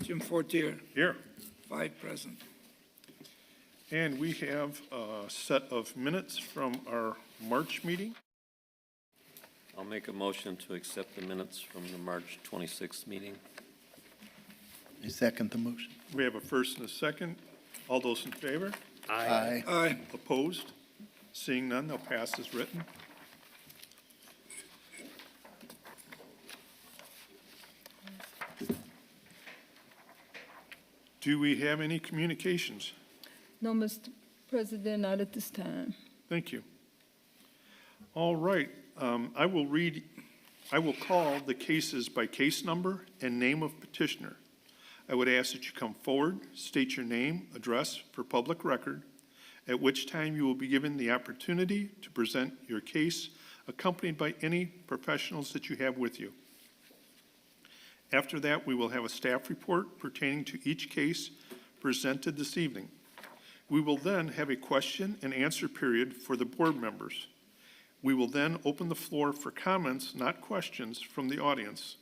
Jim Fortier, Here. 5 present. And we have a set of minutes from our March meeting. I'll make a motion to accept the minutes from the March 26th meeting. I second the motion. We have a first and a second. All those in favor? Aye. Aye. Opposed? Seeing none, they'll pass as written. Do we have any communications? No, Mr. President, not at this time. Thank you. All right, I will call the cases by case number and name of petitioner. I would ask that you come forward, state your name, address for public record, at which time you will be given the opportunity to present your case, accompanied by any professionals that you have with you. After that, we will have a staff report pertaining to each case presented this evening. We will then have a question and answer period for the board members. We will then open the floor for comments, not questions, from the audience.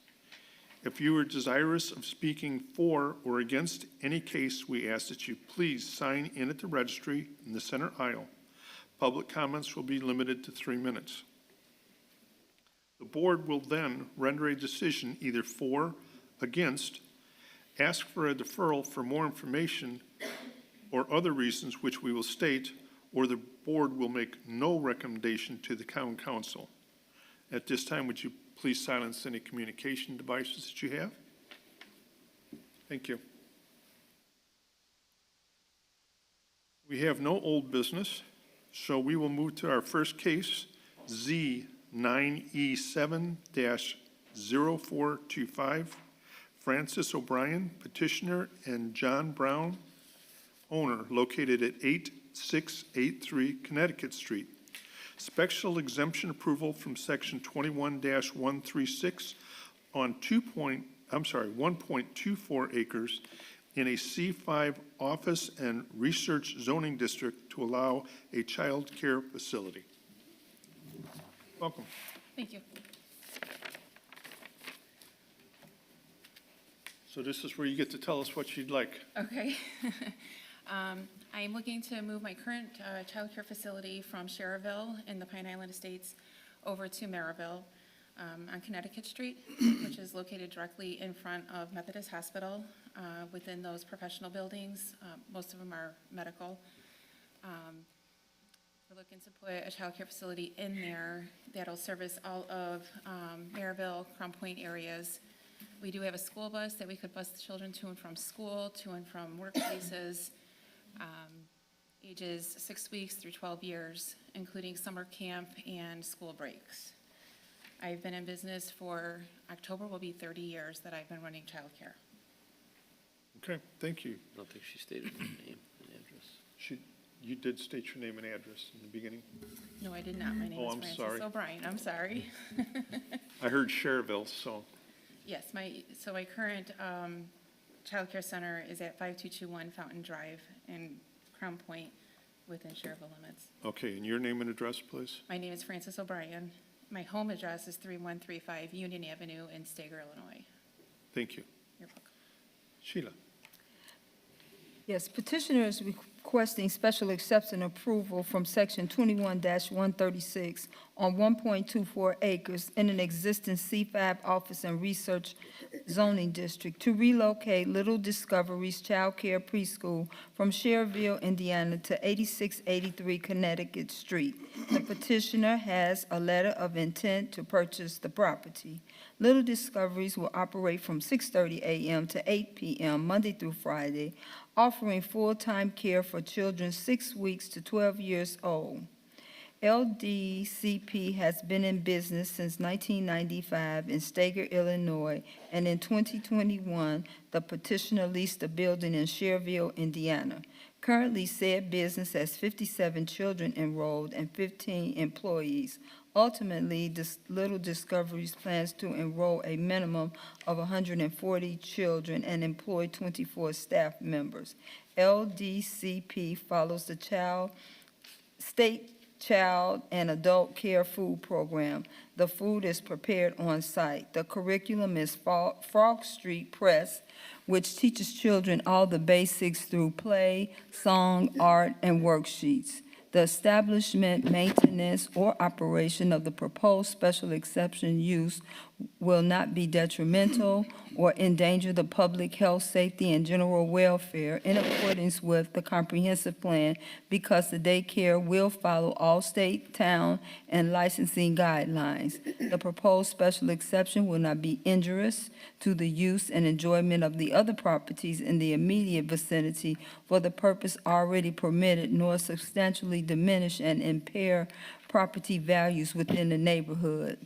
If you are desirous of speaking for or against any case, we ask that you please sign in at the registry in the center aisle. Public comments will be limited to 3 minutes. The board will then render a decision either for, against, ask for a deferral for more information, or other reasons which we will state, or the board will make no recommendation to the town council. At this time, would you please silence any communication devices that you have? Thank you. We have no old business, so we will move to our first case, Z9E7-0425, Francis O'Brien, petitioner, and John Brown, owner, located at 8683 Connecticut Street. Special exemption approval from section 21-136 on 1.24 acres in a C5 office and research zoning district to allow a child care facility. Welcome. Thank you. So this is where you get to tell us what you'd like. Okay. I am looking to move my current child care facility from Merrillville in the Pine Island Estates over to Merrillville on Connecticut Street, which is located directly in front of Methodist Hospital. Within those professional buildings, most of them are medical. We're looking to put a child care facility in there that'll service all of Merrillville, Crown Point areas. We do have a school bus that we could bus the children to and from school, to and from workplaces, ages 6 weeks through 12 years, including summer camp and school breaks. I've been in business for, October will be 30 years that I've been running childcare. Okay, thank you. I don't think she stated her name and address. You did state your name and address in the beginning. No, I did not. My name is I'm Frances sorry. O'Brien. I'm sorry. I heard Cherville, so. Yes, my current child care center is at 5221 Fountain Drive in Crown Point within Cherville limits. Okay, and your name and address, please? My name is Frances O'Brien. My home address is 3135 Union Avenue in Stager, Illinois. Thank you. You're welcome. Sheila. Yes, petitioner is requesting special exception approval from section 21-136 on 1.24 acres in an existing C5 office and research zoning district to relocate Little Discoveries Child Care Preschool from Merrillville, Indiana to 8683 Connecticut Street. The petitioner has a letter of intent to purchase the property. Little Discoveries will operate from 6:30 a.m. to 8 p.m. Monday through Friday, offering full-time care for children 6 weeks to 12 years old. LDCP has been in business since 1995 in Stager, Illinois, and in 2021, the petitioner leased a building in Merrillville, Indiana. Currently, said business has 57 children enrolled and 15 employees. Ultimately, Little Discoveries plans to enroll a minimum of 140 children and employ 24 staff members. LDCP follows the state child, and adult care food program. The food is prepared on-site. The curriculum is Frog Street Press, which teaches children all the basics through play, song, art, and worksheets. The establishment, maintenance, or operation of the proposed special exception use will not be detrimental or endanger the public health, safety, and general welfare in accordance with the comprehensive plan because the daycare will follow all state, town, and licensing guidelines. The proposed special exception will not be injurious to the use and enjoyment of the other properties in the immediate vicinity for the purpose already permitted, nor substantially diminish and impair property values within the neighborhood.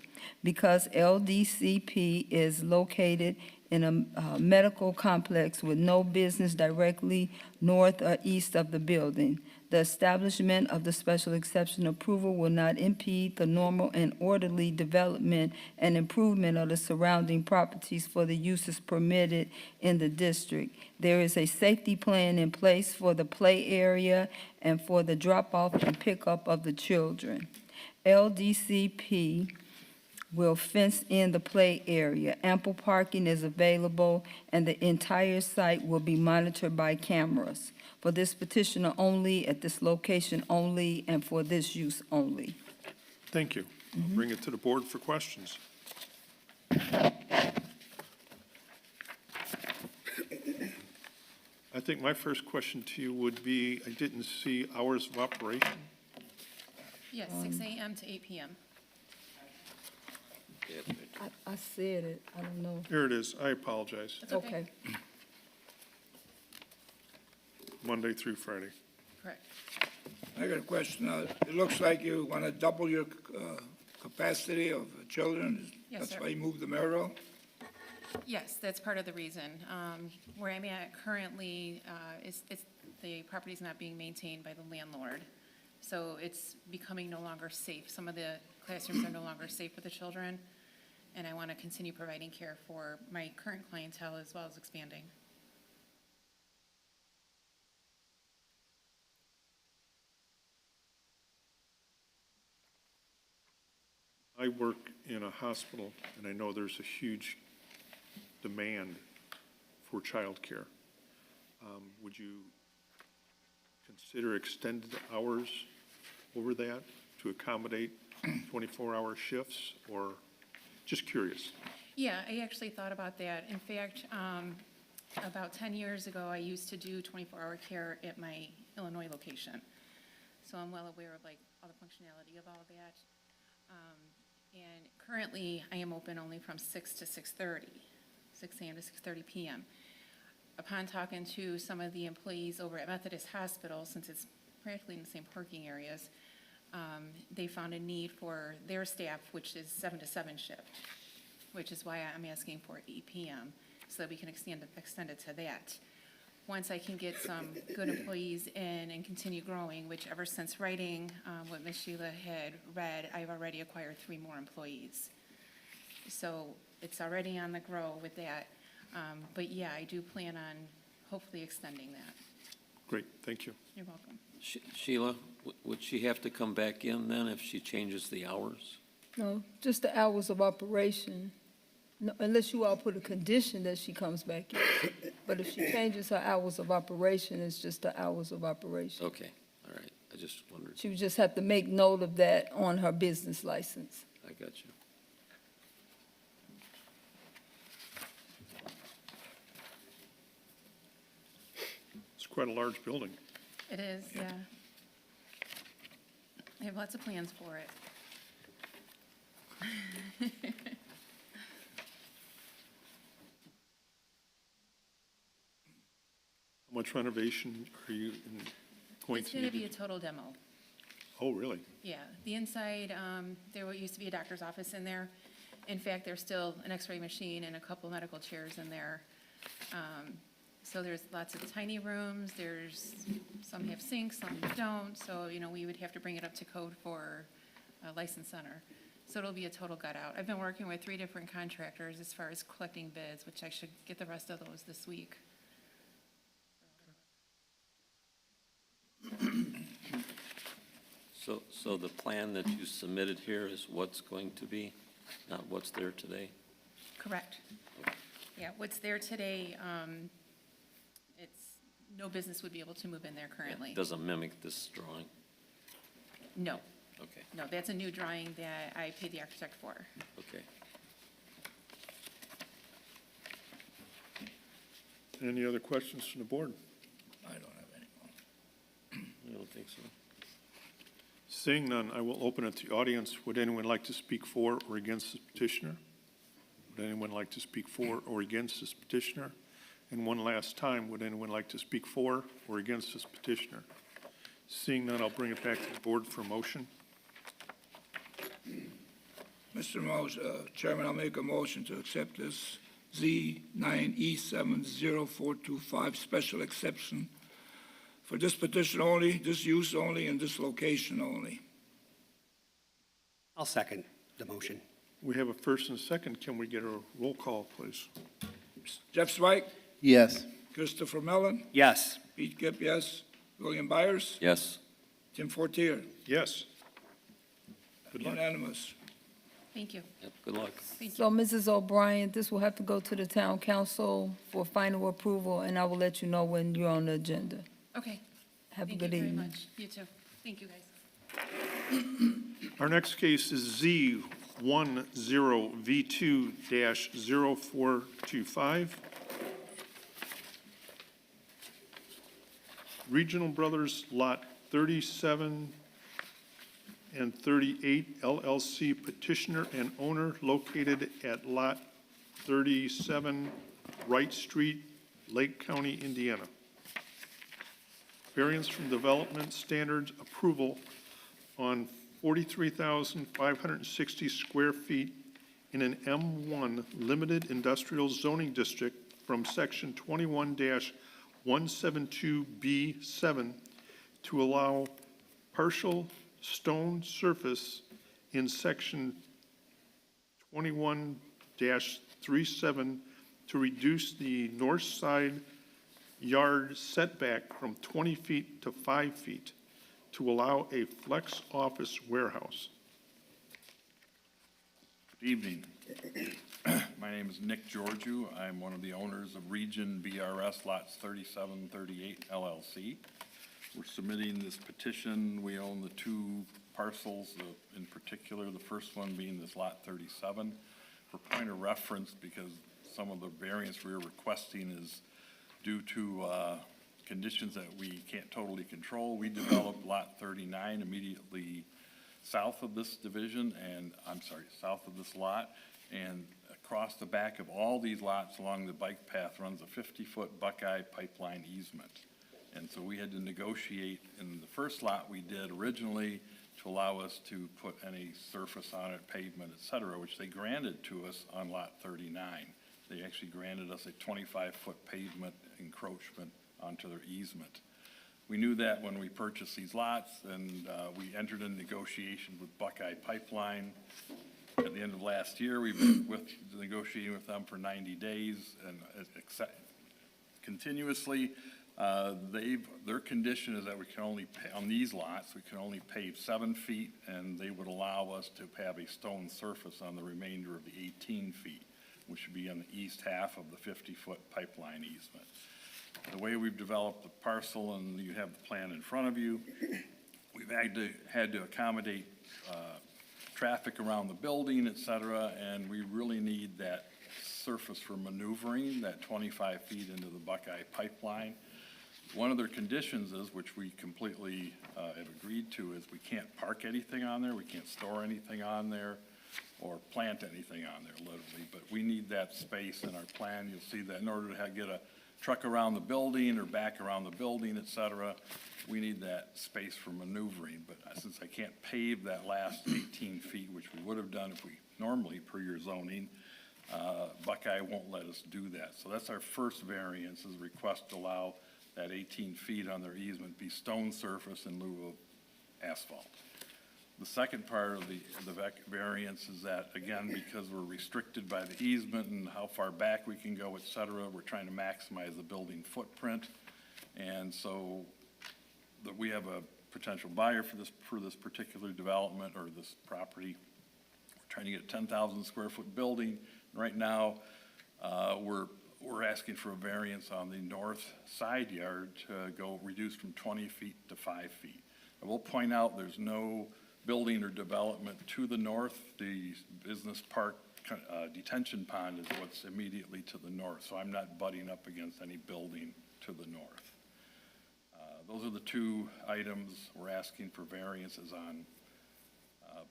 Because LDCP is located in a medical complex with no business directly north or east of the building. The establishment of the special exception approval will not impede the normal and orderly development and improvement of the surrounding properties for the uses permitted in the district. There is a safety plan in place for the play area and for the drop-off and pickup of the children. LDCP will fence in the play area. Ample parking is available, and the entire site will be monitored by cameras. For this petitioner only, at this location only, and for this use only. Thank you. I'll bring it to the board for questions. I think my first question to you would be, I didn't see hours of operation. Yes, 6 a.m. to 8 p.m. I said it, I don't know. Here it is. I apologize. That's okay. Monday through Friday. Correct. I got a question. It looks like you want to double your capacity of children. Yes, That's sir. why you moved to Merrillville? Yes, that's part of the reason. Where I'm at currently, the property's not being maintained by the landlord, so it's becoming no longer safe. Some of the classrooms are no longer safe for the children, and I want to continue providing care for my current clientele as well as expanding. I work in a hospital, and I know there's a huge demand for childcare. Would you consider extended hours over that to accommodate 24-hour shifts, or just curious? Yeah, I actually thought about that. In fact, about 10 years ago, I used to do 24-hour care at my Illinois location. So I'm well aware of like all the functionality of all of that. And currently, I am open only from 6 to 6:30, 6 a.m. to 6:30 p.m. Upon talking to some of the employees over at Methodist Hospital, since it's practically in the same parking areas, they found a need for their staff, which is 7 to 7 shift, which is why I'm asking for 8 p.m., so that we can extend it to that. Once I can get some good employees in and continue growing, which ever since writing what Ms. Sheila had read, I've already acquired 3 more employees. So it's already on the grow with that. But yeah, I do plan on hopefully extending that. Great, thank you. You're welcome. Sheila, would she have to come back in then if she changes the hours? No, just the hours of operation. No, unless you all put a condition that she comes back in. But if she changes her hours of operation, it's just the hours of operation. Okay, all right, I just wondered. She would just have to make note of that on her business license. I got you. It's quite a large building. It is, yeah. I have lots of plans for it. How much renovation are you going It's to going to need? be a total demo. Oh, really? Yeah, the inside, there used to be a doctor's office in there. In fact, there's still an x-ray machine and a couple medical chairs in there. So there's lots of tiny rooms, some have sinks, some don't, so, we would have to bring it up to code for a license center. So it'll be a total gut out. I've been working with 3 different contractors as far as collecting bids, which I should get the rest of those this week. So the plan that you submitted here is what's going to be, not what's there today? Correct. Yeah, what's there today, no business would be able to move in there currently. It doesn't mimic this drawing? No, Okay, no, that's a new drawing that I paid the architect for. okay. Any other questions from the board? I don't have any more. I don't think so. Seeing none, I will open it to the audience. Would anyone like to speak for or against this petitioner? Would anyone like to speak for or against this petitioner? And one last time, would anyone like to speak for or against this petitioner? Seeing none, I'll bring it back to the board for a motion. Mr. Chairman, I'll make a motion to accept this Z9E70425 special exception for this petition only, this use only, and this location only. I'll second the motion. We have a first and a second. Can we get a roll call, please? Jeff Zweig, Yes. Christopher Mellon, Yes. Pete Gipp, yes. William Byers, Yes, Tim Fortier, Yes. Good luck. unanimous. Thank you. yep, good luck. Thank you. So, Mrs. O'Brien, this will have to go to the town council for final approval, and I will let you know when you're on the agenda. Okay. Have a Thank you good very evening. much. You too. Thank you, guys. Our next case is Z10V2-0425. Regional Brothers Lot 37 and 38 LLC petitioner and owner located at Lot 37 Wright Street, Lake County, Indiana. Variance from development standards approval on 43,560 square feet in an M1 limited industrial zoning district from section 21-172B7 to allow partial stone surface in section 21-37 to reduce the north side yard setback from 20 feet to 5 feet to allow a flex office warehouse. Good evening. My name is Nick Georgiou. I'm one of the owners of Region BRS Lots 37, 38 LLC. We're submitting this petition. We own the two parcels, in particular, the first one being this Lot 37. For point of reference, because some of the variance we're requesting is due to conditions that we can't totally control. We developed Lot 39 immediately south of this division, and, south of this lot, and across the back of all these lots along the bike path runs a 50-foot Buckeye pipeline easement. And so we had to negotiate, in the first lot we did originally, to allow us to put any surface on it, pavement, et cetera, which they granted to us on Lot 39. They actually granted us a 25-foot pavement encroachment onto their easement. We knew that when we purchased these lots, and we entered into negotiations with Buckeye Pipeline. At the end of last year, we've been negotiating with them for 90 days, and continuously, their condition is that we can only, on these lots, we can only pave 7 feet, and they would allow us to have a stone surface on the remainder of the 18 feet, which would be on the east half of the 50-foot pipeline easement. The way we've developed the parcel, and you have the plan in front of you, we've had to accommodate traffic around the building, et cetera, and we really need that surface for maneuvering, that 25 feet into the Buckeye pipeline. One of their conditions is, which we completely have agreed to, is we can't park anything on there, we can't store anything on there, or plant anything on there, literally, but we need that space in our plan. You'll see that in order to get a truck around the building or back around the building, et cetera, we need that space for maneuvering. But since I can't pave that last 18 feet, which we would have done if we normally, per your zoning, Buckeye won't let us do that. So that's our first variance, is a request to allow that 18 feet on their easement be stone surface in lieu of asphalt. The second part of the variance is that, again, because we're restricted by the easement and how far back we can go, et cetera, we're trying to maximize the building footprint. And so we have a potential buyer for this particular development or this property. We're trying to get a 10,000 square foot building. Right now, we're asking for a variance on the north side yard to go reduce from 20 feet to 5 feet. I will point out there's no building or development to the north. The business park detention pond is what's immediately to the north, so I'm not butting up against any building to the north. Those are the two items we're asking for variances on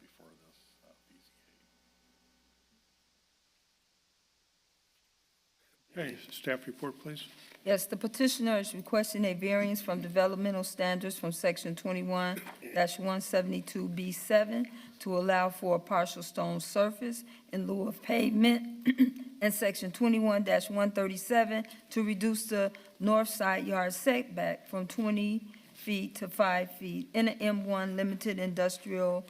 before this BZA. Okay, staff report, please. Yes, the petitioner is requesting a variance from developmental standards from section 21-172B7 to allow for a partial stone surface in lieu of pavement, and section 21-137 to reduce the north side yard setback from 20 feet to 5 feet in an M1 limited industrial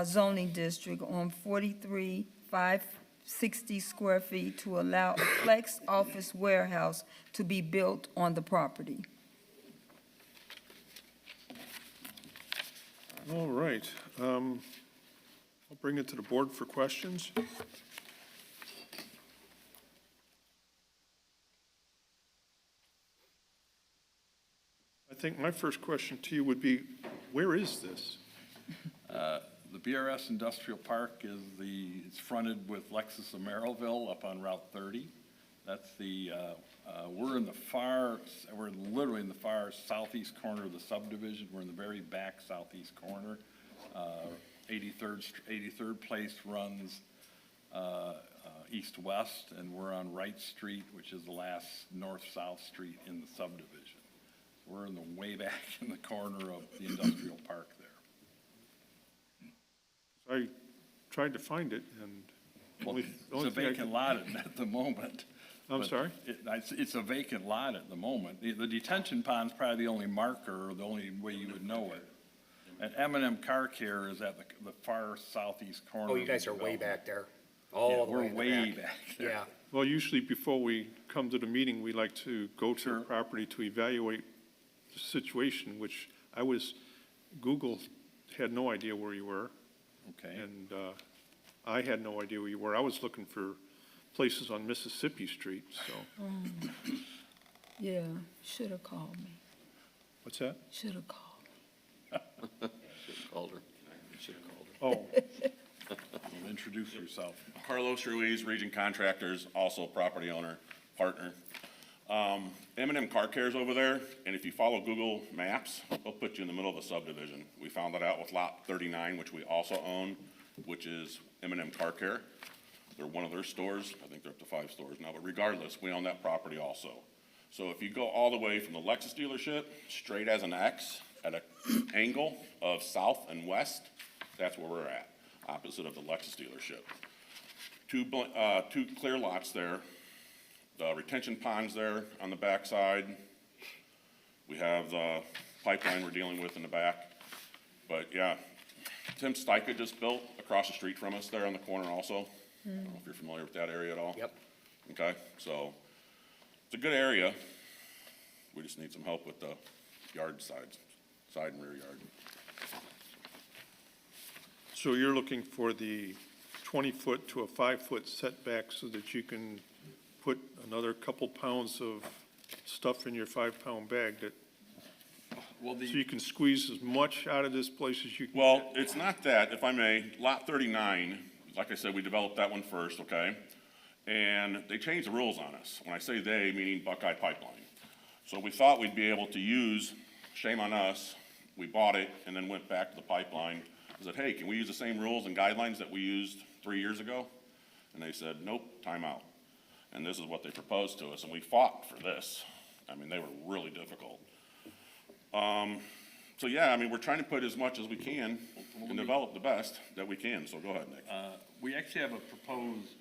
zoning district on 43,560 square feet to allow a flex office warehouse to be built on the property. All right. I'll bring it to the board for questions. I think my first question to you would be, where is this? The BRS Industrial Park it's fronted with Lexus of Merrillville up on Route 30. That's we're literally in the far southeast corner of the subdivision. We're in the very back southeast corner. 83rd Place runs east-west, and we're on Wright Street, which is the last north-south street in the subdivision. We're in the way back in the corner of the industrial park there. I tried to find it, and Well, it's a vacant lot at the moment. I'm But sorry? It's a vacant lot at the moment. The detention pond's probably the only marker, or the only way you would know it. And M&M Car Care is at the far southeast corner. Oh, you of the guys are way development. back there, Yeah, all the way we're in the way back. back there. Yeah, Well, usually before we come to the meeting, we like to go to Sure. the property to evaluate the situation, which Google had no idea where you were, Okay. and I had no idea where you were. I was looking for places on Mississippi Street, so, Yeah, should have called me, what's that? should have called me. Should've called her. Should've called her. Oh, Well, introduce yourself. Carlos Ruiz, Region Contractors, also property owner, partner. M&M Car Care's over there, and if you follow Google Maps, they'll put you in the middle of a subdivision. We found that out with Lot 39, which we also own, which is M&M Car Care. They're one of their stores. I think they're up to 5 stores now, but regardless, we own that property also. So if you go all the way from the Lexus dealership, straight as an X, at an angle of south and west, that's where we're at, opposite of the Lexus dealership. Two clear lots there. The retention pond's there on the backside. We have the pipeline we're dealing with in the back. But yeah, Tim Steica just built across the street from us there on the corner also. I don't know if you're familiar with that area at all. yep. Okay, so it's a good area. We just need some help with the yard sides, side and rear yard. so you're looking for the 20-foot to a 5-foot setback so that you can put another couple pounds of stuff in your 5-pound bag Well, so you can squeeze as much out of this place as you can. Well, it's not that, if I may. Lot 39, like I said, we developed that one first, okay? And they changed the rules on us. When I say they, meaning Buckeye Pipeline. So we thought we'd be able to use, shame on us, we bought it and then went back to the pipeline. I said, hey, can we use the same rules and guidelines that we used 3 years ago? And they said, nope, time out. And this is what they proposed to us, and we fought for this. I mean, they were really difficult. So yeah, I mean, we're trying to put as much as we can and develop the best that we can, so go ahead, Nick. We actually have a proposed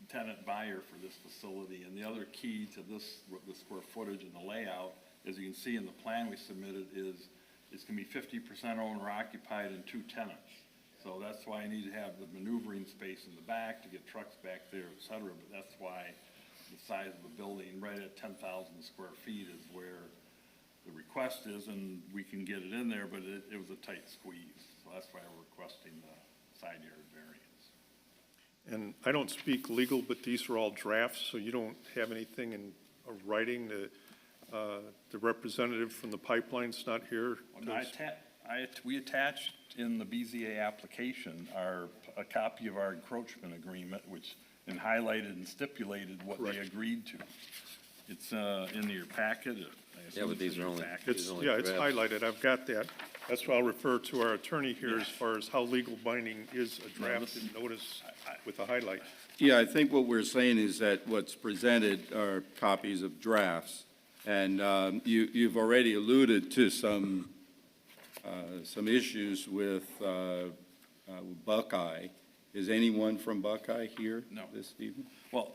tenant buyer for this facility, and the other key to the square footage and the layout, as you can see in the plan we submitted, is it's gonna be 50% owner occupied and 2 tenants. So that's why I need to have the maneuvering space in the back to get trucks back there, et cetera, but that's why the size of the building, right at 10,000 square feet, is where the request is, and we can get it in there, but it was a tight squeeze. So that's why we're requesting the side yard variance. And I don't speak legal, but these are all drafts, so you don't have anything in writing. The representative from the pipeline's not here. We attached in the BZA application a copy of our encroachment agreement, which, and highlighted and stipulated what they Correct. agreed to. It's in your packet. I assume but it's these in are your only- packet. It's, only yeah, it's drafts. highlighted, I've got that. That's why I'll refer to our attorney here as far as how legal binding is a drafted notice with a highlight. Yeah, I think what we're saying is that what's presented are copies of drafts. And you've already alluded to some issues with Buckeye. Is anyone from Buckeye here No. this evening? Well,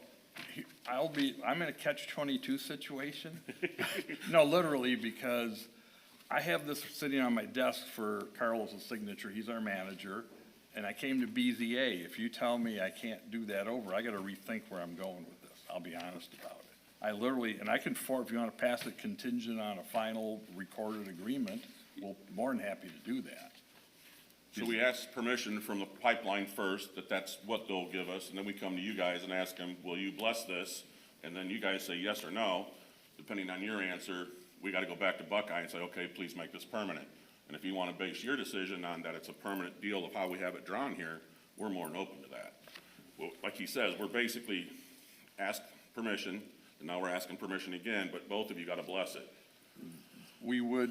I'm in a catch-22 situation. No, literally, because I have this sitting on my desk for Carlos's signature, he's our manager, and I came to BZA. If you tell me I can't do that over, I gotta rethink where I'm going with this, I'll be honest about it. I literally, and I can, if you wanna pass it contingent on a final recorded agreement, we're more than happy to do that. So we ask permission from the pipeline first, that's what they'll give us, and then we come to you guys and ask them, will you bless this? And then you guys say yes or no. Depending on your answer, we gotta go back to Buckeye and say, okay, please make this permanent. And if you wanna base your decision on that it's a permanent deal of how we have it drawn here, we're more than open to that. Well, like he says, we're basically asked permission, and now we're asking permission again, but both of you gotta bless it. We're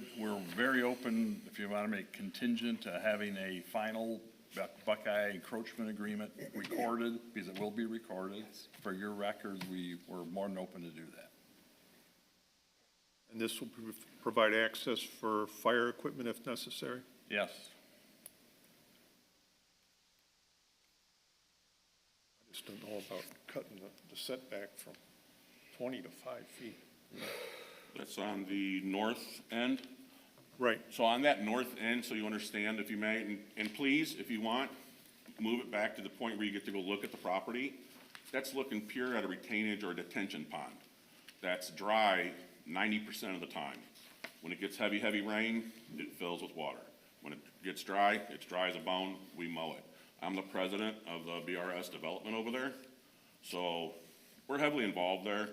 very open, if you want to make contingent to having a final Buckeye encroachment agreement recorded, because it will be recorded. For your records, we're more than open to do that. And this will provide access for fire equipment if necessary? Yes. I just don't know about cutting the setback from 20 to 5 feet. That's on the north end. Right. So on that north end, so you understand, if you may, and please, if you want, move it back to the point where you get to go look at the property. That's looking pure at a retainage or a detention pond. That's dry 90% of the time. When it gets heavy, heavy rain, it fills with water. When it gets dry, it's dry as a bone, we mow it. I'm the president of the BRS development over there, so we're heavily involved there.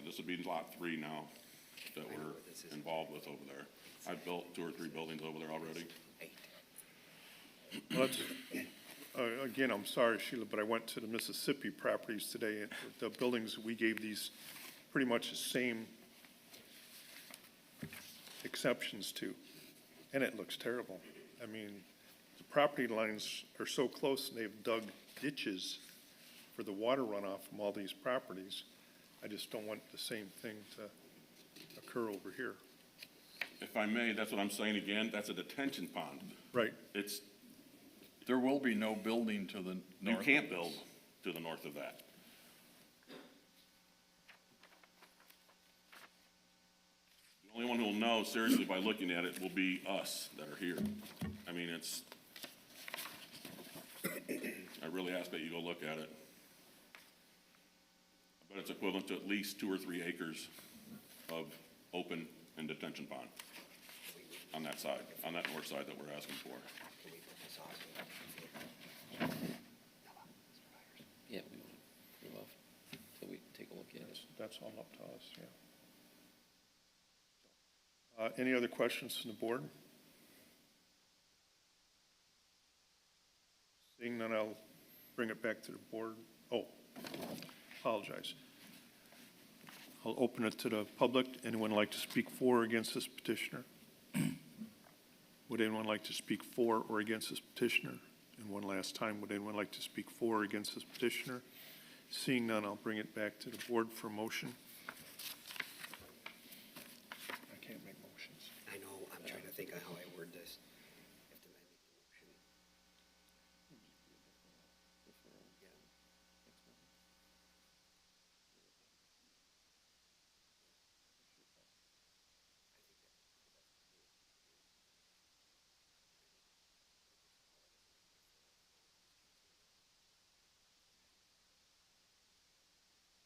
This would be lot 3 now that we're involved with over there. I've built 2 or 3 buildings over there already. Well, again, I'm sorry, Sheila, but I went to the Mississippi properties today, and the buildings, we gave these pretty much the same exceptions to, and it looks terrible. I mean, the property lines are so close, and they've dug ditches for the water runoff from all these properties. I just don't want the same thing to occur over here. If I may, that's what I'm saying again, that's a detention pond. Right. There will be no building to the You north. can't build to the north of that. The only one who will know seriously by looking at it will be us that are here. I mean, I really ask that you go look at it. But it's equivalent to at least 2 or 3 acres of open and detention pond on that side, on that north side that we're asking for. Yeah, we love, so we take a look at it. That's all up to us, yeah. Any other questions from the board? Seeing none, I'll bring it back to the board. Oh, apologize. I'll open it to the public. Anyone like to speak for or against this petitioner? Would anyone like to speak for or against this petitioner? And one last time, would anyone like to speak for or against this petitioner? Seeing none, I'll bring it back to the board for motion. I can't make motions. I know, I'm trying to think of how I word this. If the motion.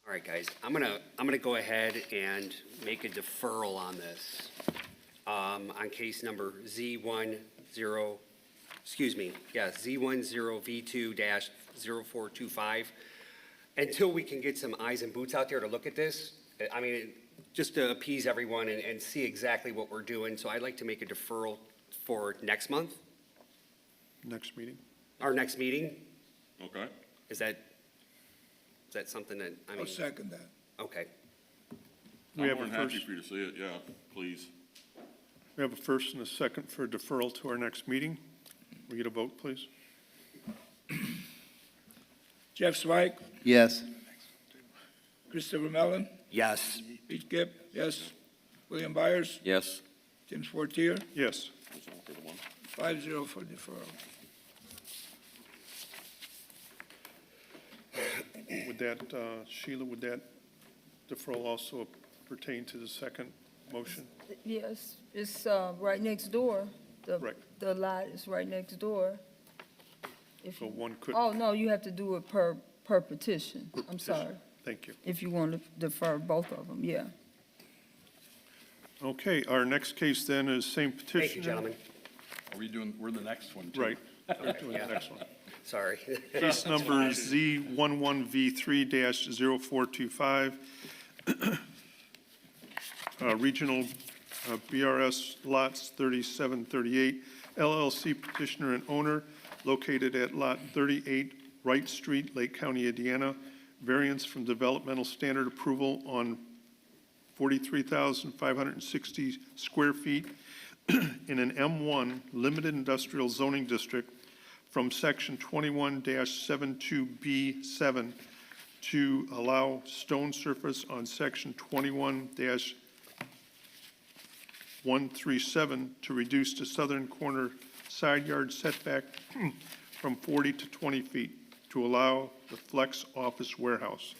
All right, guys, I'm gonna go ahead and make a deferral on this. On case number Z10, Z10V2-0425, until we can get some eyes and boots out there to look at this. I mean, just to appease everyone and see exactly what we're doing. So I'd like to make a deferral for next month, Next meeting? our next meeting. Okay? Is that something that, I I'll mean, second that. okay. We I'm have more a than happy first, for you to see it, yeah, please. we have a first and a second for deferral to our next meeting. We get a vote, please? Jeff Zweig, Yes. Christopher Mellon, Yes. Pete Gibb, yes. William Byers, Yes. Tim Fortier, Yes. Just one for the one. 5-0 for deferral. Would that, Sheila, would that deferral also pertain to the second motion? Yes, it's right next door. Right. The lot is right next door. If So you- one could. Oh, no, you have to do it per petition. I'm petition. sorry. Thank you. If you want to defer both of them, yeah. Okay, our next case then is same petitioner. Thank you, gentlemen. We're the next one, too. Right. We're doing the next one. Sorry. Case number Z11V3-0425, Regional BRS Lots 3738, LLC petitioner and owner, located at Lot 38 Wright Street, Lake County, Indiana. Variance from developmental standard approval on 43,560 square feet in an M1 limited industrial zoning district from section 21-72B7 to allow stone surface on section 21-137 to reduce the southern corner side yard setback from 40 to 20 feet to allow the flex office warehouse.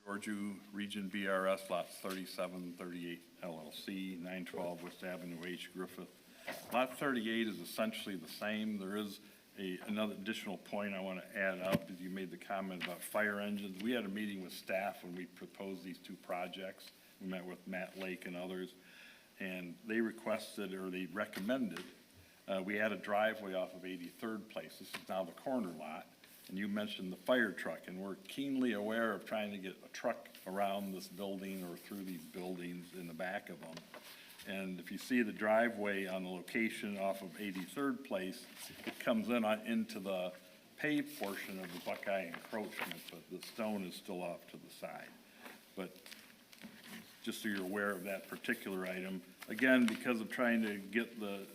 Georgiou, Region BRS, lots 3738 LLC, 912 West Avenue H, Griffith. Lot 38 is essentially the same. There is another additional point I want to add up, is you made the comment about fire engines. We had a meeting with staff when we proposed these two projects. We met with Matt Lake and others, and they requested, or they recommended, we add a driveway off of 83rd Place. This is now the corner lot. And you mentioned the fire truck, and we're keenly aware of trying to get a truck around this building or through these buildings in the back of them. And if you see the driveway on the location off of 83rd Place, it comes in into the paved portion of the Buckeye encroachment, but the stone is still off to the side. But just so you're aware of that particular item, again, because of trying to get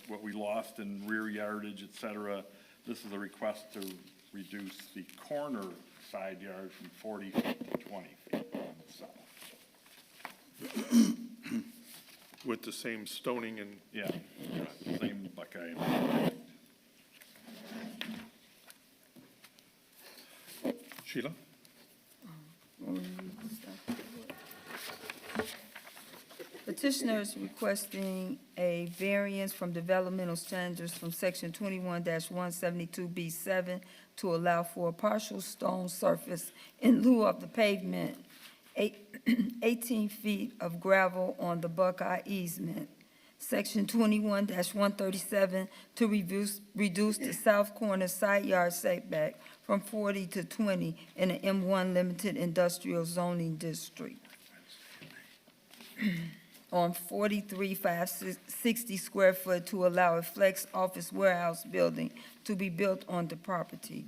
what we lost in rear yardage, et cetera, this is a request to reduce the corner side yard from 40 feet to 20 feet on the south. With the same stoning and, Yeah, same Buckeye. Sheila? Petitioner is requesting a variance from developmental standards from section 21-172B7 to allow for a partial stone surface in lieu of the pavement, 18 feet of gravel on the Buckeye easement. Section 21-137 to reduce the south corner side yard setback from 40 to 20 in the M1 limited industrial zoning district. On 43,560 square foot to allow a flex office warehouse building to be built on the property.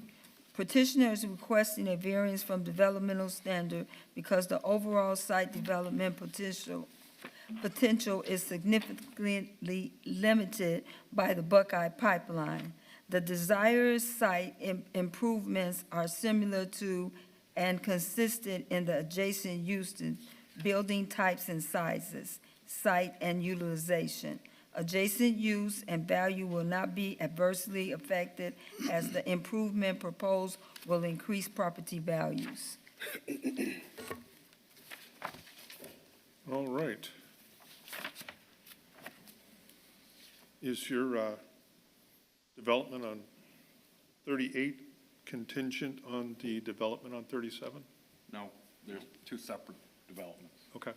Petitioner is requesting a variance from developmental standard because the overall site development potential is significantly limited by the Buckeye pipeline. The desired site improvements are similar to and consistent in the adjacent uses, building types and sizes, site and utilization. Adjacent use and value will not be adversely affected as the improvement proposed will increase property values. All right. Is your development on 38 contingent on the development on 37? No, there's two separate developments. Okay.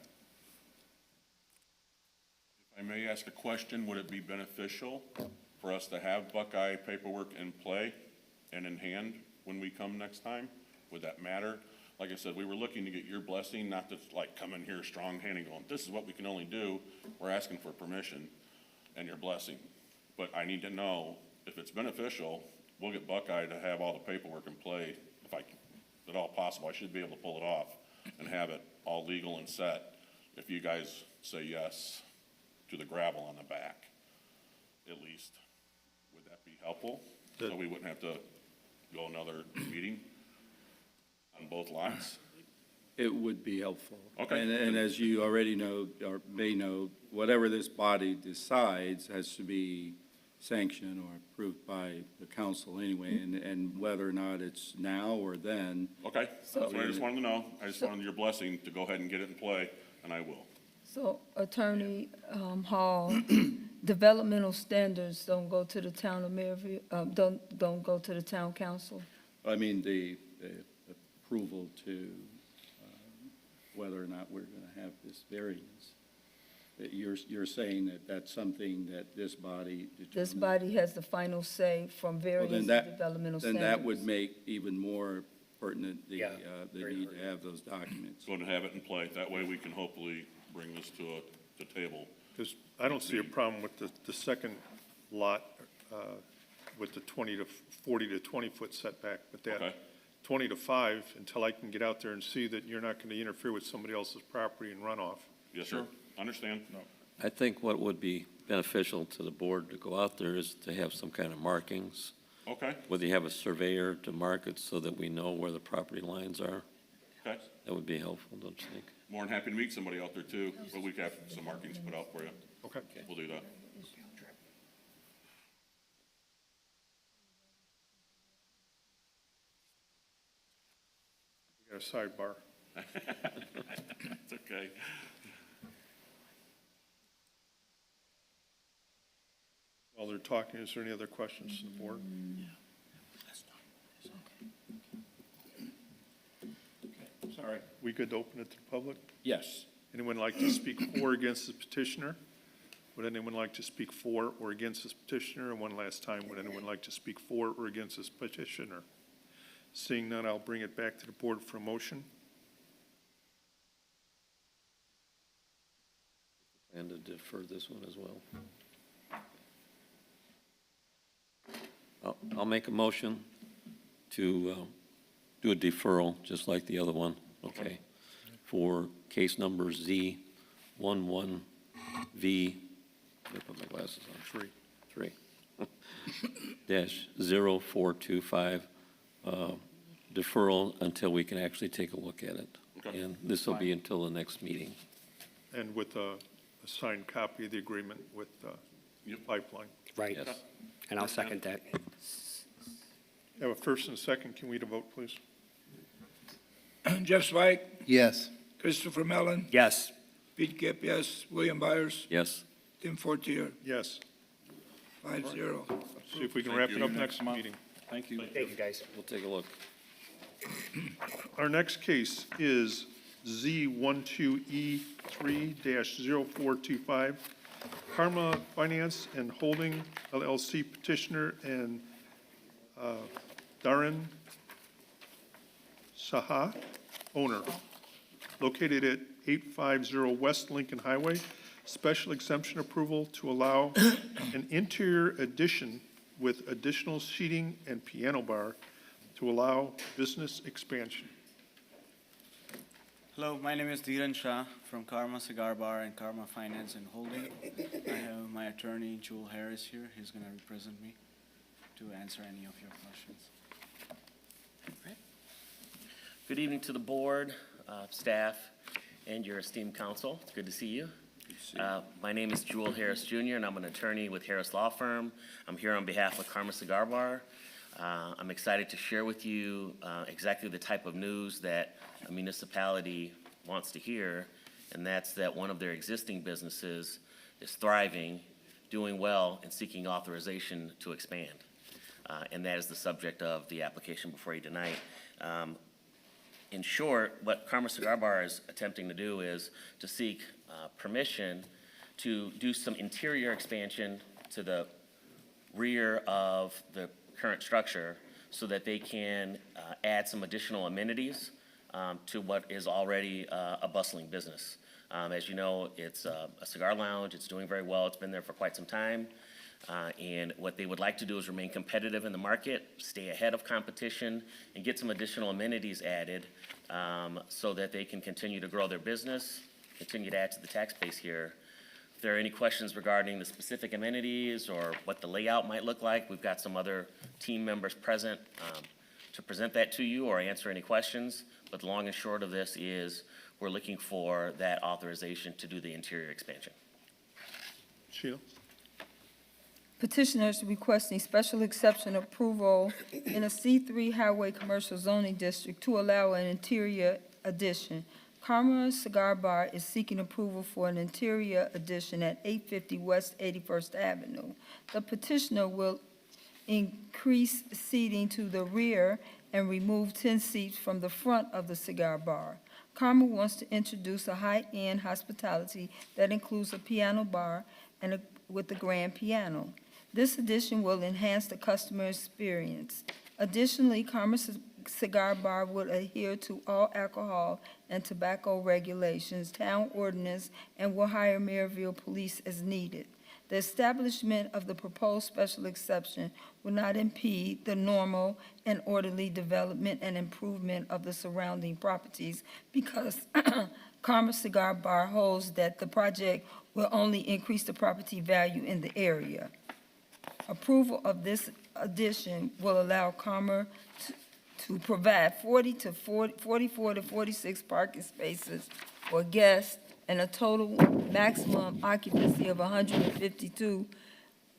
If I may ask a question, would it be beneficial for us to have Buckeye paperwork in play and in hand when we come next time? Would that matter? Like I said, we were looking to get your blessing, not to like come in here strong-handed going, this is what we can only do. We're asking for permission and your blessing. But I need to know if it's beneficial, we'll get Buckeye to have all the paperwork in play. If at all possible, I should be able to pull it off and have it all legal and set if you guys say yes to the gravel on the back, at least. Would that be helpful? So we wouldn't have to go another meeting on both lots? It would be helpful. Okay. And as you already know, or may know, whatever this body decides has to be sanctioned or approved by the council anyway, and whether or not it's now or then. Okay, that's what I just wanted to know. I just wanted your blessing to go ahead and get it in play, and I will. So Attorney Hall, developmental standards don't go to the town of Merrillville, don't go to the town council? I mean, the approval to whether or not we're going to have this variance. That you're saying that that's something that this body determines? This body has the final say from Well, various then that- developmental Then standards. that would make even more pertinent the Yeah, the very need to pertinent. have those documents. Going to have it in play. That way we can hopefully bring this to table. Because I don't see a problem with the second lot with the 40 to 20-foot setback, but that Okay. 20 to 5, until I can get out there and see that you're not going to interfere with somebody else's property and run off. Yes, sir. Understand? No. I think what would be beneficial to the board to go out there is to have some kind of markings, Okay, whether you have a surveyor to mark it so that we know where the property lines are. okay. That would be helpful, don't you think? More than happy to meet somebody out there too, but we could have some markings put out for you. Okay. We'll do that. We got a sidebar. It's okay. While they're talking, is there any other questions to the board? Sorry. We good to open it to the public? Yes. Anyone like to speak for or against the petitioner? Would anyone like to speak for or against this petitioner? And one last time, would anyone like to speak for or against this petitioner? Seeing none, I'll bring it back to the board for a motion. And to defer this one as well. I'll make a motion to do a deferral, just like the other one, okay? For case number Z11V, let me put my glasses on. Three. Dash 0425, deferral until we can actually take a look at it. Okay. And this will be until the next meeting. And with a signed copy of the agreement with Pipeline. Right. Yes. And I'll second that. Have a first and a second. Can we have a vote, please? Jeff Zweig, Yes. Christopher Mellon, Yes. Pete Kip, yes, William Byers, Yes. Tim Fortier, Yes. 5-0. See if we can Thank wrap you. it up Next next month. meeting. Thank you. Thank you, guys. We'll take a look. Our next case is Z12E3-0425, Karma Finance and Holding LLC petitioner and Darren Saha, owner, located at 850 West Lincoln Highway. Special exemption approval to allow an interior addition with additional seating and piano bar to allow business expansion. Hello, my name is Dhiran Shah from Karma Cigar Bar and Karma Finance and Holding. I have my attorney, Jewel Harris, here. He's going to represent me to answer any of your questions. Good evening to the board, staff, and your esteemed council. It's good to see you. My name is Jewel Harris Jr., and I'm an attorney with Harris Law Firm. I'm here on behalf of Karma Cigar Bar. I'm excited to share with you exactly the type of news that a municipality wants to hear, and that's that one of their existing businesses is thriving, doing well, and seeking authorization to expand. and that is the subject of the application before you tonight. In short, what Karma Cigar Bar is attempting to do is to seek permission to do some interior expansion to the rear of the current structure so that they can add some additional amenities to what is already a bustling business. As you know, it's a cigar lounge. It's doing very well. It's been there for quite some time. And what they would like to do is remain competitive in the market, stay ahead of competition, and get some additional amenities added so that they can continue to grow their business, continue to add to the tax base here. If there are any questions regarding the specific amenities or what the layout might look like, we've got some other team members present to present that to you or answer any questions. But the long and short of this is we're looking for that authorization to do the interior expansion. Sheila? Petitioners requesting special exception approval in a C3 highway commercial zoning district to allow an interior addition. Karma Cigar Bar is seeking approval for an interior addition at 850 West 81st Avenue. The petitioner will increase seating to the rear and remove 10 seats from the front of the cigar bar. Karma wants to introduce a high-end hospitality that includes a piano bar and with a grand piano. This addition will enhance the customer experience. Additionally, Karma Cigar Bar will adhere to all alcohol and tobacco regulations, town ordinance, and will hire Merrillville police as needed. The establishment of the proposed special exception will not impede the normal and orderly development and improvement of the surrounding properties because Karma Cigar Bar holds that the project will only increase the property value in the area. Approval of this addition will allow Karma to provide 44 to 46 parking spaces for guests and a total maximum occupancy of 152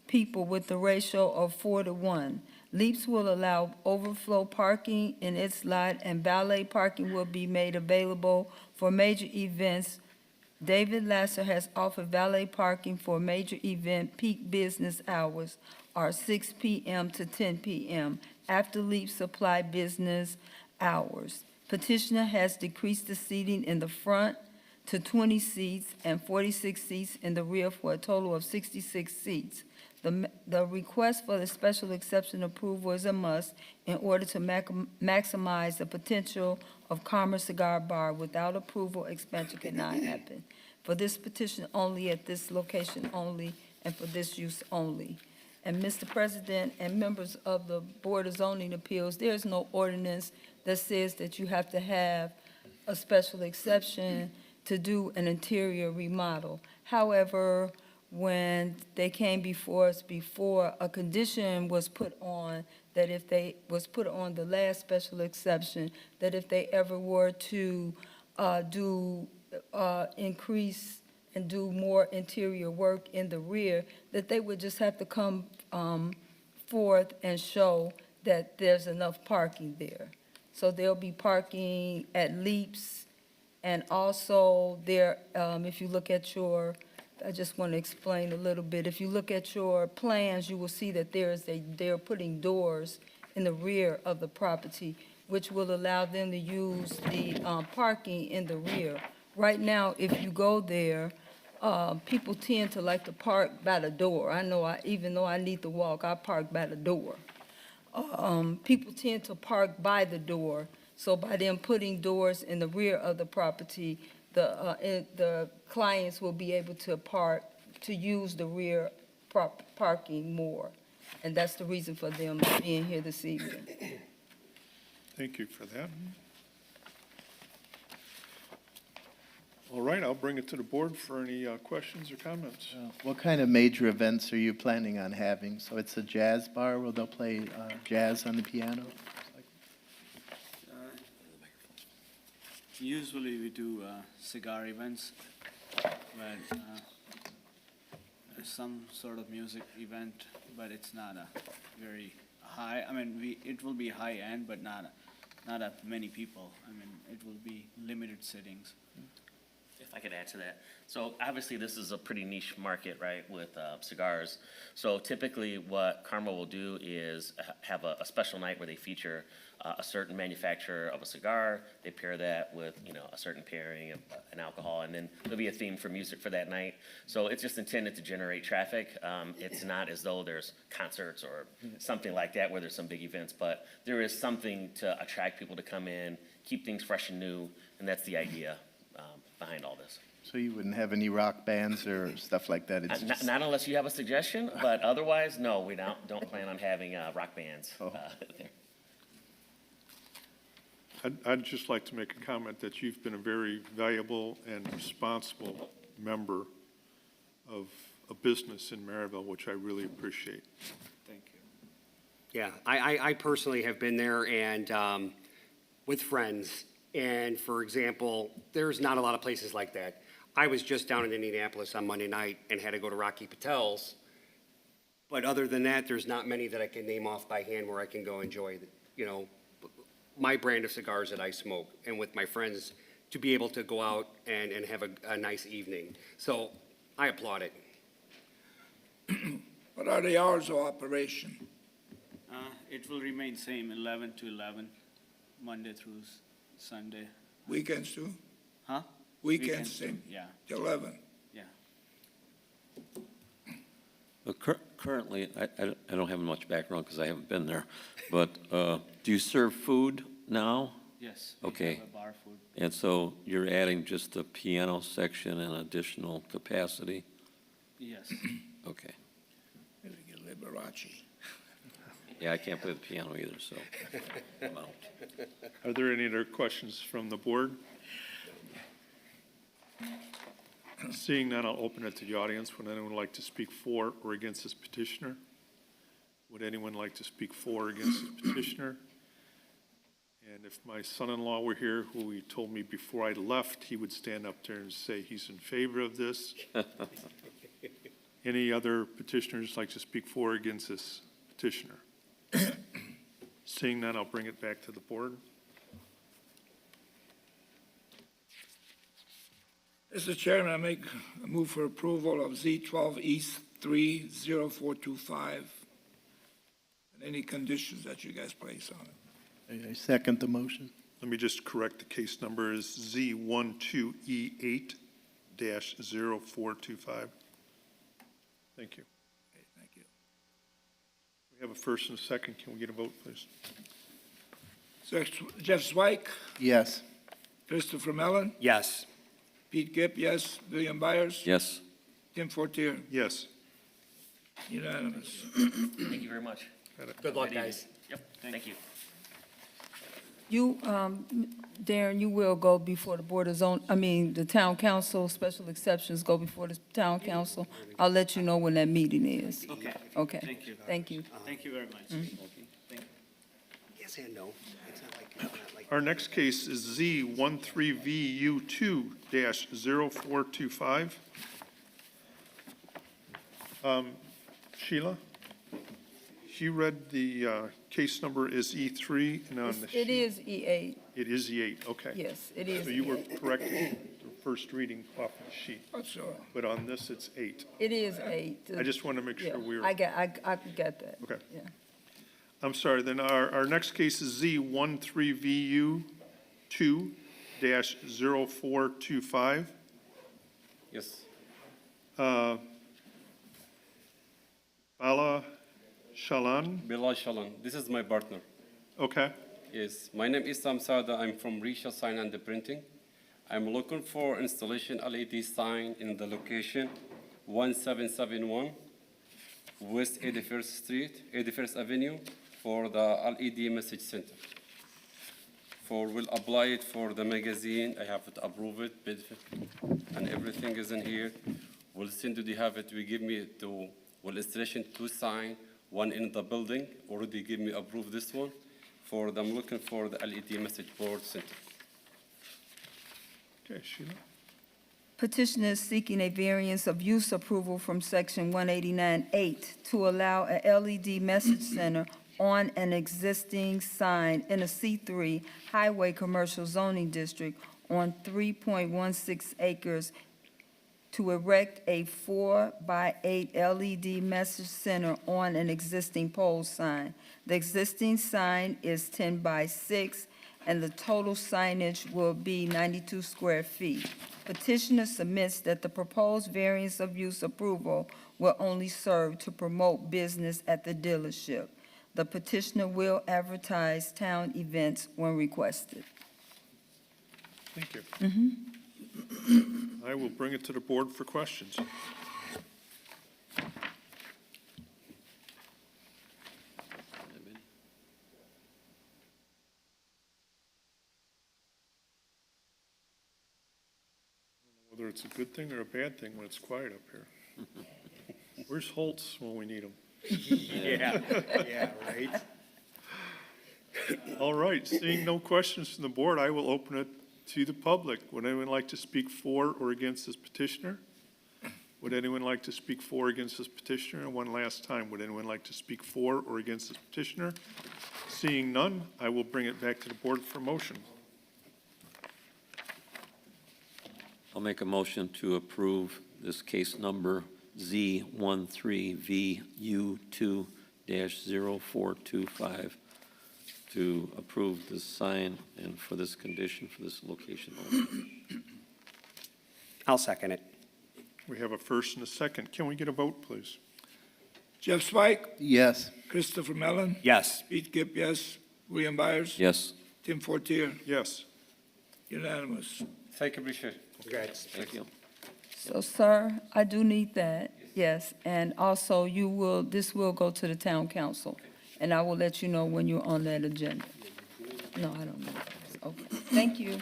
people with a ratio of 4-to-1. Leaps will allow overflow parking in its lot, and valet parking will be made available for major events. David Lasser has offered valet parking for major event peak business hours are 6 p.m. to 10 p.m. after Leap supply business hours. Petitioner has decreased the seating in the front to 20 seats and 46 seats in the rear for a total of 66 seats. The request for the special exception approval is a must in order to maximize the potential of Karma Cigar Bar. Without approval, expansion cannot happen. For this petition only, at this location only, and for this use only. And Mr. President and members of the Board of Zoning Appeals, there is no ordinance that says that you have to have a special exception to do an interior remodel. However, when they came before us before, a condition was put on that if they, was put on the last special exception, that if they ever were to increase and do more interior work in the rear, that they would just have to come forth and show that there's enough parking there. So there'll be parking at Leaps, and also there, if you look at your, I just want to explain a little bit. If you look at your plans, you will see that they're putting doors in the rear of the property, which will allow them to use the parking in the rear. Right now, if you go there, people tend to like to park by the door. I know, even though I need to walk, I park by the door. People tend to park by the door, so by them putting doors in the rear of the property, the clients will be able to park, to use the rear parking more. And that's the reason for them being here this evening. Thank you for that. All right, I'll bring it to the board for any questions or comments. What kind of major events are you planning on having? So it's a jazz bar, will they play jazz on the piano? Usually we do cigar events, but some sort of music event, but it's not a very high, I mean, it will be high-end, but not many people. I mean, it will be limited sittings. If I could add to that. So obviously, this is a pretty niche market, right, with cigars. So typically, what Karma will do is have a special night where they feature a certain manufacturer of a cigar. They pair that with, a certain pairing of an alcohol, and then there'll be a theme for music for that night. So it's just intended to generate traffic. It's not as though there's concerts or something like that where there's some big events, but there is something to attract people to come in, keep things fresh and new, and that's the idea behind all this. So you wouldn't have any rock bands or stuff like that? It's Not, just, not unless you have a suggestion, but otherwise, no, we don't plan on having rock bands there. I'd just like to make a comment that you've been a very valuable and responsible member of a business in Merrillville, which I really appreciate. Thank you. Yeah, I personally have been there and with friends. And for example, there's not a lot of places like that. I was just down in Indianapolis on Monday night and had to go to Rocky Patel's. But other than that, there's not many that I can name off by hand where I can go enjoy, my brand of cigars that I smoke. And with my friends, to be able to go out and have a nice evening. So I applaud it. What are the hours of operation? It will remain same, 11 to 11, Monday through Sunday. Weekends too? Huh? Weekends, too, same, Yeah, till 11. yeah. But currently, I don't have much background because I haven't been there, but do you serve food now? Yes. Okay. We have a bar food. And so you're adding just the piano section and additional capacity? Yes. Okay. Maybe get Liberace. Yeah, I can't play the piano either, so I'm out. Are there any other questions from the board? Seeing none, I'll open it to the audience. Would anyone like to speak for or against this petitioner? Would anyone like to speak for or against this petitioner? And if my son-in-law were here, who he told me before I left, he would stand up there and say he's in favor of this. Any other petitioners like to speak for or against this petitioner? Seeing none, I'll bring it back to the board. Mr. Chairman, I make a move for approval of Z12 East 30425. And any conditions that you guys place on it. I second the motion. Let me just correct, the case number is Z12E8-0425. Thank you. Okay, thank you. We have a first and a second. Can we get a vote, please? So Jeff Zweig, Yes. Christopher Mellon, Yes. Pete Gipp, yes. William Byers. Yes, Tim Fortier, Yes. unanimous. Thank you very much. Good luck, Good evening. guys. Yep, thank you. You, Darren, you will go before the Board of the Town Council, special exceptions go before the Town Council. I'll let you know when that meeting is. Okay. Okay. Thank you. Thank you. Thank you very much. Mm-hmm. Thank you. Yes and no. It's not like. Our next case is Z13VU2-0425. Sheila, she read the case number is E3, and on the sheet. It is E8, It is E8, okay. yes, it is. So you were E8. correct the first reading off the sheet, That's all. but on this, it's 8. It is 8. I just want to make Yeah, sure we were. I got that. Okay. Yeah. I'm sorry, then our next case is Z13VU2-0425. Yes, Bala Shalan, Bilal Shalan. This is my partner. okay. Yes, my name is Sam Sada. I'm from Risha Sign and Printing. I'm looking for installation LED sign in the location 1771 West 81st Street, 81st Avenue for the LED message center. We'll apply it for the magazine. I have it approved, and everything is in here. We'll send to the have it. We give me to installation 2 sign, 1 in the building. Already give me approve this one. For them looking for the LED message board center. Okay, Sheila. Petitioner is seeking a variance of use approval from Section 189-8 to allow a LED message center on an existing sign in a C3 highway commercial zoning district on 3.16 acres to erect a 4x8 LED message center on an existing pole sign. The existing sign is 10x6, and the total signage will be 92 square feet. Petitioner submits that the proposed variance of use approval will only serve to promote business at the dealership. The petitioner will advertise town events when requested. Thank you. I will bring it to the board for questions. Whether it's a good thing or a bad thing when it's quiet up here. Where's Holtz when we need him? Yeah, yeah, right? All right, seeing no questions from the board, I will open it to the public. Would anyone like to speak for or against this petitioner? Would anyone like to speak for or against this petitioner? And one last time, would anyone like to speak for or against this petitioner? Seeing none, I will bring it back to the board for motion. I'll make a motion to approve this case number Z13VU2-0425 to approve the sign and for this condition, for this location only. I'll second it. We have a first and a second. Can we get a vote, please? Jeff Spike, Yes. Christopher Mellon, Yes. Pete Gibb, yes. William Byers. Yes, Tim Fortier, Yes. unanimous. Thank you, Bishop. Congrats. thank you. So, sir, I do need that, yes, and also this will go to the town council, and I will let you know when you're on that agenda. No, I don't know. Okay, thank you.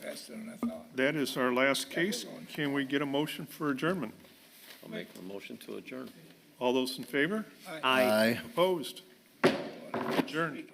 Faster than I thought. That is our last case. Can we get a motion for adjournment? I'll make a motion to adjourn. All those in favor? Aye. Opposed? Adjourned.